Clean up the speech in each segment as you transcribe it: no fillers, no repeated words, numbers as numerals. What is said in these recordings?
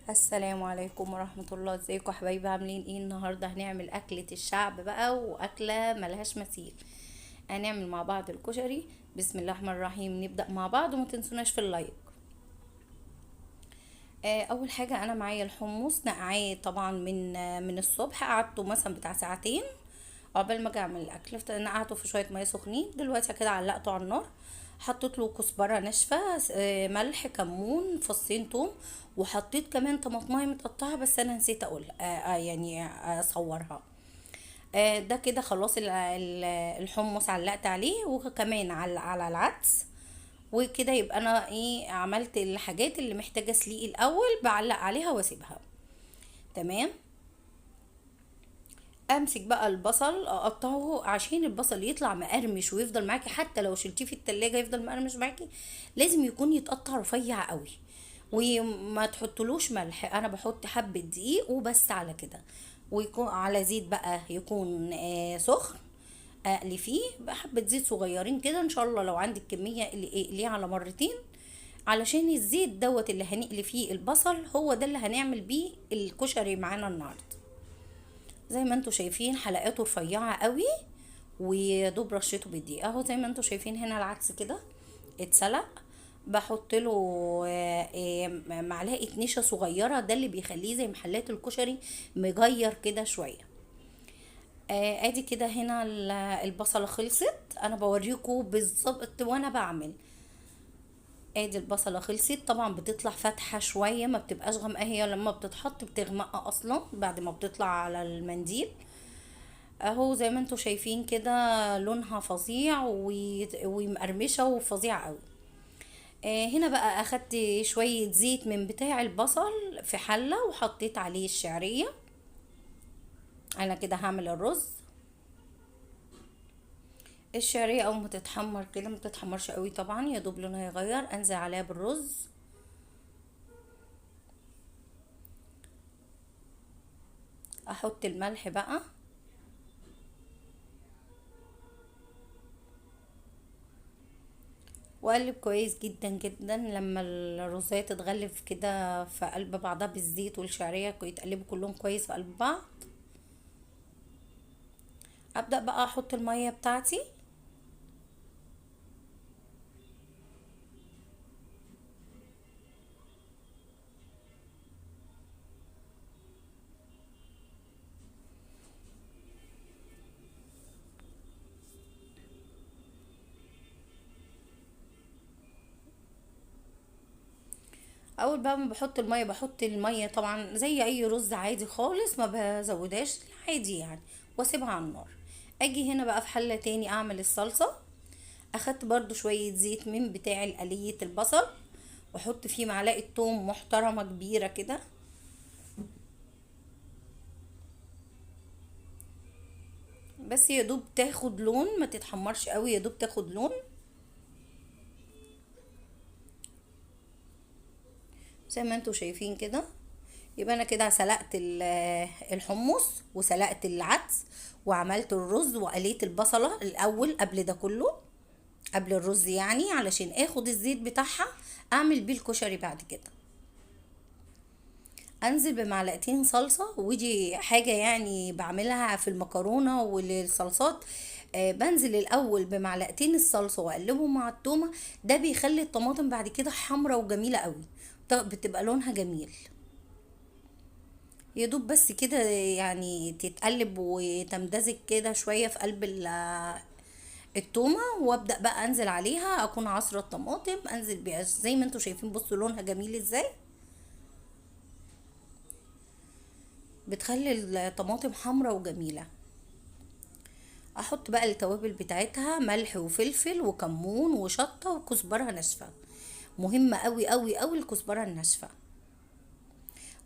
السلام عليكم ورحمة الله. ازيكم حبايبي؟ عاملين ايه؟ النهاردة هنعمل أكلة الشعب بقى، وأكلة ملهاش مثيل. هنعمل مع بعض الكشري. بسم الله الرحمن الرحيم. نبدأ مع بعض وما تنسوناش في اللايك. أول حاجة أنا معايا الحمص نقعاه طبعا من الصبح، قعدته مثلا بتاع ساعتين عقبال ما اجي اعمل الاكل. نقعته في شويه ميه سخنين. دلوقتي كده علقته على النار، حطيت له كزبره ناشفه، ملح، كمون، فصين توم، وحطيت كمان طماطمايه متقطعه بس انا نسيت اقول يعني اصورها. ده كده خلاص. الحمص علقت عليه، وكمان على العدس. وكده يبقى انا ايه، عملت الحاجات اللي محتاجه سليق الاول، بعلق عليها واسيبها. تمام. امسك بقى البصل اقطعه عشان البصل يطلع مقرمش ويفضل معاكي، حتى لو شلتيه في التلاجة يفضل مقرمش معاكي. لازم يكون يتقطع رفيع قوي، وما تحطلوش ملح. انا بحط حبة دقيق وبس على كده، ويكون على زيت بقى يكون سخن. اقلي فيه بحبة زيت صغيرين كده، ان شاء الله لو عندك كمية اقليه على مرتين، علشان الزيت دوت اللي هنقلي فيه البصل هو ده اللي هنعمل بيه الكشري معانا النهارده. زي ما انتوا شايفين حلقاته رفيعة قوي، ويدوب رشته بالدقيق اهو. زي ما انتوا شايفين هنا العدس كده اتسلق. بحط له معلقة نشا صغيرة، ده اللي بيخليه زي محلات الكشري مجير كده شوية. ادي كده هنا البصلة خلصت. انا بوريكم بالظبط وانا بعمل. ادي البصلة خلصت. طبعا بتطلع فاتحة شوية، ما بتبقاش غامقة، هي لما بتتحط بتغمق اصلا بعد ما بتطلع على المنديل. اهو زي ما انتوا شايفين كده لونها فظيع ومقرمشه وفظيع قوي. هنا بقى اخدت شويه زيت من بتاع البصل في حله، وحطيت عليه الشعريه. انا كده هعمل الرز. الشعريه اول ما تتحمر كده، ما تتحمرش قوي طبعا، يا دوب لونها يغير، انزل عليها بالرز. احط الملح بقى، واقلب كويس جدا جدا لما الرزاية تتغلف كده في قلب بعضها بالزيت والشعريه، يتقلبوا كلهم كويس في قلب بعض. ابدا بقى احط الميه بتاعتي. اول بقى ما بحط الميه، بحط الميه طبعا زي اي رز عادي خالص، ما بزودهاش، عادي يعني، واسيبها على النار. اجي هنا بقى في حله تاني اعمل الصلصه. اخدت برضو شويه زيت من بتاع قلية البصل، واحط فيه معلقه توم محترمه كبيره كده. بس يا دوب تاخد لون، ما تتحمرش قوي، يا دوب تاخد لون. زي ما انتوا شايفين كده. يبقى انا كده سلقت الحمص، وسلقت العدس، وعملت الرز، وقليت البصلة الاول قبل ده كله، قبل الرز يعني، علشان اخد الزيت بتاعها اعمل بيه الكشري بعد كده. انزل بمعلقتين صلصة، ودي حاجة يعني بعملها في المكرونة والصلصات. بنزل الاول بمعلقتين الصلصة واقلبهم مع التومة. ده بيخلي الطماطم بعد كده حمرة وجميلة قوي، بتبقى لونها جميل. يا دوب بس كده يعني تتقلب وتمتزج كده شوية في قلب التومة، وابدأ بقى انزل عليها، اكون عصرة الطماطم انزل بيها زي ما انتوا شايفين. بصوا لونها جميل ازاي، بتخلي الطماطم حمرة وجميلة. احط بقى التوابل بتاعتها، ملح وفلفل وكمون وشطة وكزبرة ناشفة. مهمة قوي قوي قوي الكزبرة الناشفة.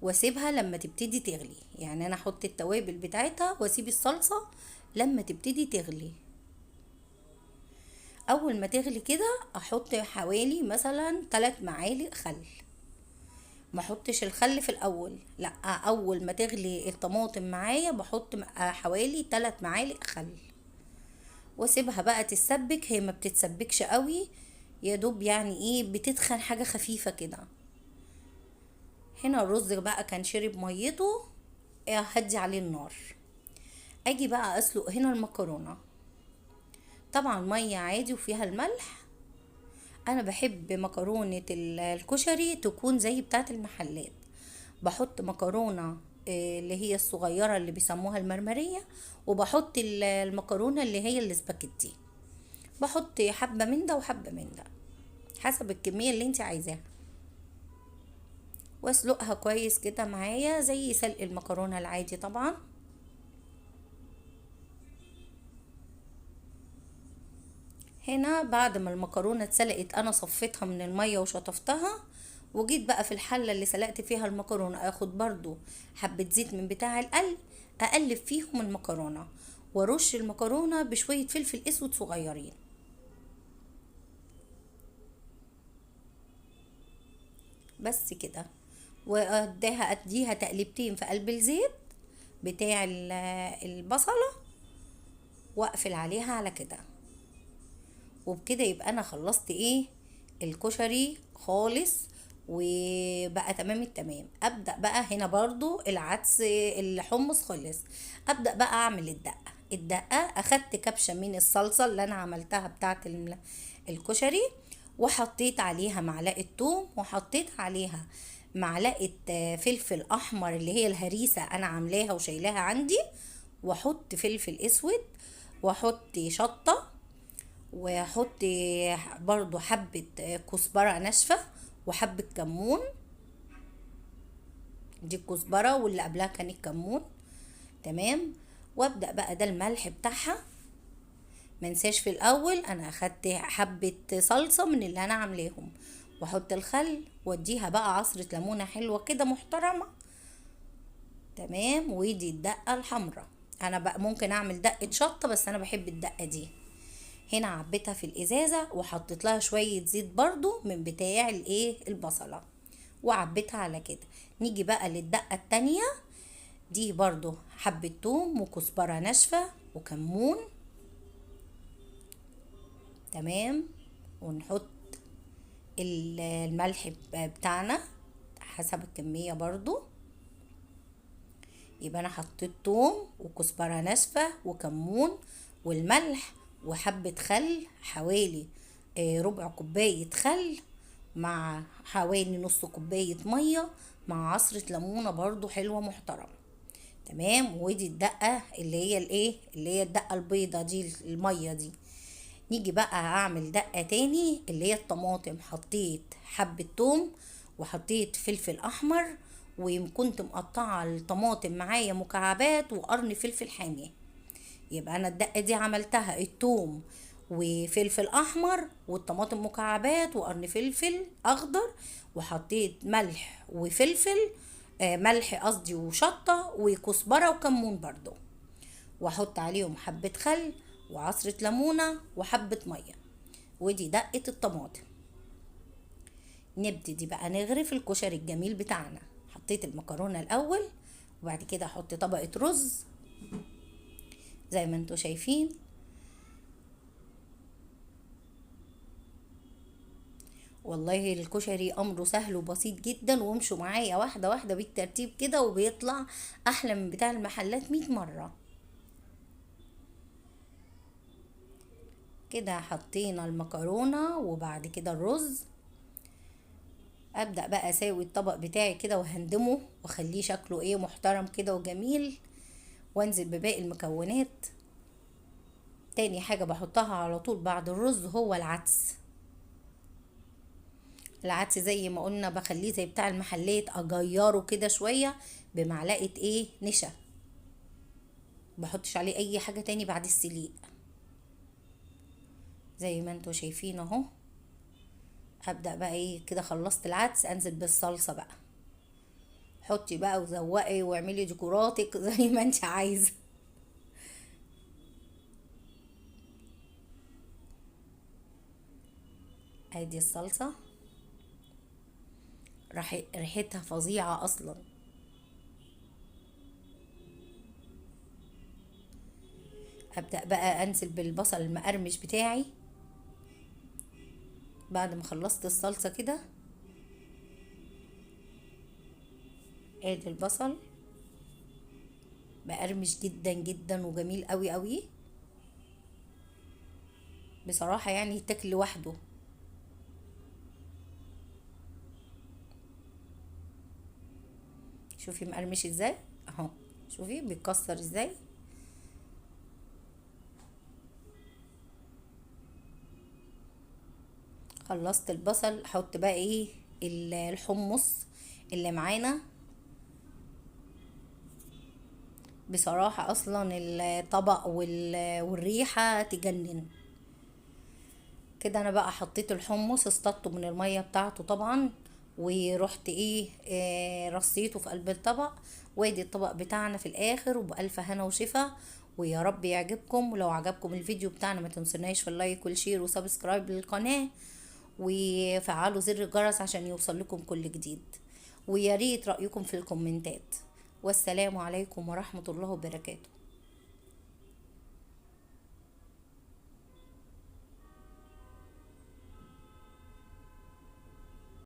واسيبها لما تبتدي تغلي، يعني انا احط التوابل بتاعتها واسيب الصلصة لما تبتدي تغلي. اول ما تغلي كده احط حوالي مثلا 3 معالق خل. ما احطش الخل في الاول، لا، اول ما تغلي الطماطم معايا بحط حوالي 3 معالق خل، واسيبها بقى تتسبك. هي ما بتتسبكش قوي، يا دوب يعني ايه، بتدخن حاجة خفيفة كده. هنا الرز بقى كان شرب ميته، هدي عليه النار. اجي بقى اسلق هنا المكرونه، طبعا ميه عادي وفيها الملح. انا بحب مكرونه الكشري تكون زي بتاعه المحلات. بحط مكرونه اللي هي الصغيره اللي بيسموها المرمريه، وبحط المكرونه اللي هي الاسباجيتي. بحط حبه من ده وحبه من ده حسب الكميه اللي انت عايزاها، واسلقها كويس كده معايا زي سلق المكرونه العادي طبعا. هنا بعد ما المكرونة اتسلقت انا صفيتها من المية وشطفتها، وجيت بقى في الحلة اللي سلقت فيها المكرونة اخد برضو حبة زيت من بتاع القلي، اقلب فيهم المكرونة، وارش المكرونة بشوية فلفل اسود صغيرين. بس كده، اديها تقليبتين في قلب الزيت بتاع البصلة، واقفل عليها على كده. وبكده يبقى انا خلصت ايه الكشري خالص، وبقى تمام التمام. ابدا بقى هنا برضو العدس الحمص خلص، ابدا بقى اعمل الدقه. اخدت كبشه من الصلصه اللي انا عملتها بتاعه الكشري، وحطيت عليها معلقه توم، وحطيت عليها معلقه فلفل احمر اللي هي الهريسه انا عاملاها وشايلاها عندي، واحط فلفل اسود، واحط شطه، واحط برضو حبة كزبرة ناشفة، وحبة كمون. دي الكزبرة واللي قبلها كان الكمون. تمام. وابدأ بقى ده الملح بتاعها. منساش في الاول انا اخدت حبة صلصة من اللي انا عاملاهم، واحط الخل، واديها بقى عصرة ليمونة حلوة كده محترمة. تمام. ودي الدقة الحمراء. انا بقى ممكن اعمل دقة شطة، بس انا بحب الدقة دي. هنا عبيتها في الازازه، وحطيت لها شويه زيت برضو من بتاع البصله، وعبيتها على كده. نيجي بقى للدقه التانية. دي برضو حبه توم وكزبره ناشفه وكمون. تمام. ونحط الملح بتاعنا حسب الكميه برضو. يبقى انا حطيت توم وكزبره ناشفه وكمون والملح وحبه خل، حوالي ربع كوبايه خل، مع حوالي نص كوبايه ميه، مع عصره ليمونه برضو حلوه محترمه. تمام. ودي الدقه اللي هي الدقه البيضه دي، الميه دي. نيجي بقى اعمل دقه تاني اللي هي الطماطم. حطيت حبه توم، وحطيت فلفل احمر، وكنت مقطعه الطماطم معايا مكعبات، وقرن فلفل حامي. يبقى انا الدقه دي عملتها التوم وفلفل احمر والطماطم مكعبات وقرن فلفل اخضر، وحطيت ملح وفلفل، ملح قصدي وشطه وكزبره وكمون برضو، واحط عليهم حبه خل وعصره ليمونه وحبه ميه. ودي دقه الطماطم. نبتدي بقى نغرف الكشري الجميل بتاعنا. حطيت المكرونه الاول، وبعد كده احط طبقه رز زي ما انتوا شايفين. والله الكشري امره سهل وبسيط جدا، وامشوا معايا واحده واحده بالترتيب كده، وبيطلع احلى من بتاع المحلات 100 مره. كده حطينا المكرونه وبعد كده الرز. ابدا بقى اساوي الطبق بتاعي كده وهندمه واخليه شكله محترم كده وجميل، وانزل بباقي المكونات. تاني حاجه بحطها على طول بعد الرز هو العدس. العدس زي ما قلنا بخليه زي بتاع المحلات، اجيره كده شويه بمعلقه نشا. بحطش عليه اي حاجه تاني بعد السليق. زي ما انتوا شايفين اهو. هبدا بقى كده خلصت العدس، انزل بالصلصه بقى. حطي بقى وزوقي واعملي ديكوراتك زي ما انت عايزه. ادي الصلصه، ريحتها فظيعه اصلا. ابدا بقى انزل بالبصل المقرمش بتاعي بعد ما خلصت الصلصه كده. ادي البصل مقرمش جدا جدا وجميل قوي قوي بصراحة، يعني يتاكل لوحده. شوفي مقرمش ازاي اهو، شوفي بيتكسر ازاي. خلصت البصل، احط بقى ايه الحمص اللي معانا. بصراحة اصلا الطبق والريحة تجنن. كده انا بقى حطيت الحمص، اصطدته من المية بتاعته طبعا، ورحت ايه رصيته في قلب الطبق. وادي الطبق بتاعنا في الاخر، وبألف هنا وشفا. ويا رب يعجبكم، ولو عجبكم الفيديو بتاعنا ما تنسوناش في اللايك والشير وسبسكرايب للقناة، وفعلوا زر الجرس عشان يوصل لكم كل جديد. ويا ريت رأيكم في الكومنتات. والسلام عليكم ورحمة الله وبركاته.